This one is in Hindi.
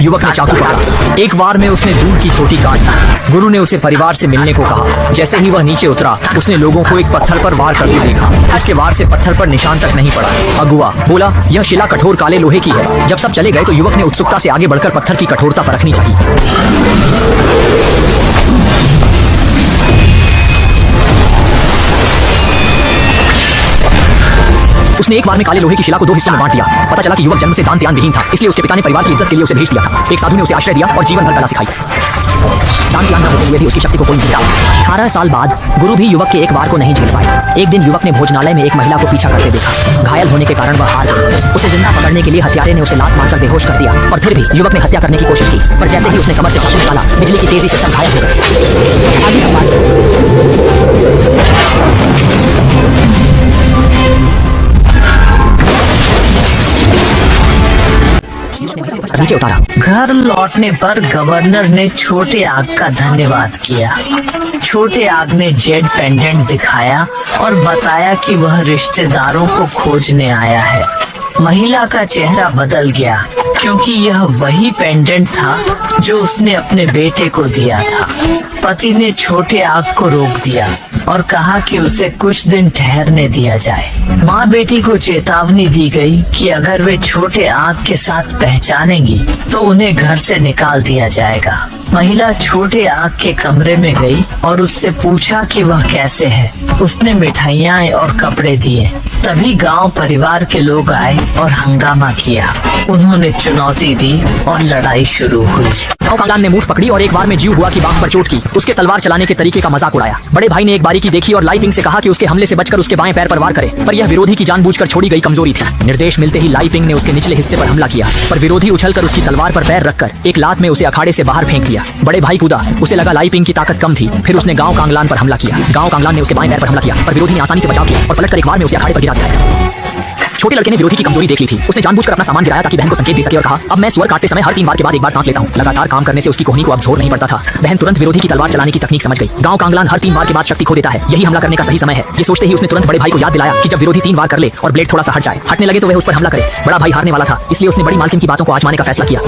युवक ने चाकू पकड़ा। एक बार में उसने दूर की छोटी काट दी। गुरु ने उसे परिवार से मिलने को कहा। जैसे ही वह नीचे उतरा, उसने लोगों को एक पत्थर पर वार करते देखा। उसके वार से पत्थर पर निशान तक नहीं पड़ा। अगुआ बोला, यह शिला कठोर काले लोहे की है। जब सब चले गए तो युवक ने उत्सुकता से आगे बढ़कर पत्थर की कठोरता परखनी चाहिए। उसने एक बार में काले लोहे की शिला को 2 हिस्सों में बांट दिया। पता चला कि युवक जन्म से दान त्यान विहीन था, इसलिए उसके पिता ने परिवार की इज्जत के लिए उसे भेज दिया था। एक साधु ने उसे आश्रय दिया और जीवन भर कला सिखाई। दान त्यान न होते हुए भी उसकी शक्ति को कोई नहीं डाला। 18 साल बाद गुरु भी युवक के एक वार को नहीं झेल पाए। एक दिन युवक ने भोजनालय में एक महिला को पीछा करते देखा। घायल होने के कारण वह हार गई। उसे जिंदा पकड़ने के लिए हत्यारे ने उसे लात मारकर बेहोश कर दिया और फिर भी युवक ने हत्या करने की कोशिश की, पर जैसे ही उसने कमर से चाकू निकाला, बिजली की तेजी से सब घायल हो गए। आगे का नीचे उतारा। घर लौटने पर गवर्नर ने छोटे आग का धन्यवाद किया। छोटे आग ने जेड पेंडेंट दिखाया और बताया कि वह रिश्तेदारों को खोजने आया है। महिला का चेहरा बदल गया क्योंकि यह वही पेंडेंट था जो उसने अपने बेटे को दिया था। पति ने छोटे आग को रोक दिया और कहा कि उसे कुछ दिन ठहरने दिया जाए। माँ बेटी को चेतावनी दी गई कि अगर वे छोटे आग के साथ पहचानेंगी तो उन्हें घर से निकाल दिया जाएगा। महिला छोटे आग के कमरे में गई और उससे पूछा कि वह कैसे है। उसने मिठाइयाँ और कपड़े दिए। तभी गांव परिवार के लोग आए और हंगामा किया। उन्होंने चुनौती दी और लड़ाई शुरू हुई। गांव कांगलान ने मूठ पकड़ी और एक बार में जीव हुआ की बांह पर चोट की। उसके तलवार चलाने के तरीके का मजाक उड़ाया। बड़े भाई ने एक बारीकी देखी और लाई पिंग से कहा कि उसके हमले से बचकर उसके बाएं पैर पर वार करे, पर यह विरोधी की जानबूझकर छोड़ी गई कमजोरी थी। निर्देश मिलते ही लाई पिंग ने उसके निचले हिस्से पर हमला किया, पर विरोधी उछलकर उसकी तलवार पर पैर रखकर एक लात में उसे अखाड़े से बाहर फेंक दिया। बड़े भाई कूदा, उसे लगा लाई पिंग की ताकत कम थी। फिर उसने गांव कांगलान पर हमला किया। गांव कांगलान ने उसके बाएं पैर पर हमला किया, पर विरोधी ने आसानी से बचाव किया और पलटकर एक बार में उसे अखाड़े पर गिरा दिया। छोटे लड़के ने विरोधी की कमजोरी देख ली थी। उसने जानबूझकर अपना सामान गिराया ताकि बहन को संकेत दे सके और कहा, अब मैं स्वर काटते समय हर 3 बार के बाद एक बार सांस लेता हूँ। लगातार काम करने से उसकी कोहनी को अब जोर नहीं पड़ता था। बहन तुरंत विरोधी की तलवार चलाने की तकनीक समझ गई। गांव कांगलान हर 3 बार के बाद शक्ति खो देता है, यही हमला करने का सही समय है। ये सोचते ही उसने तुरंत बड़े भाई को याद दिलाया कि जब विरोधी 3 बार कर ले और ब्लेड थोड़ा सा हट जाए, हटने लगे तो वह उस पर हमला करे। बड़ा भाई हारने वाला था, इसलिए उसने बड़ी मालकिन की बातों को आजमाने का फैसला किया।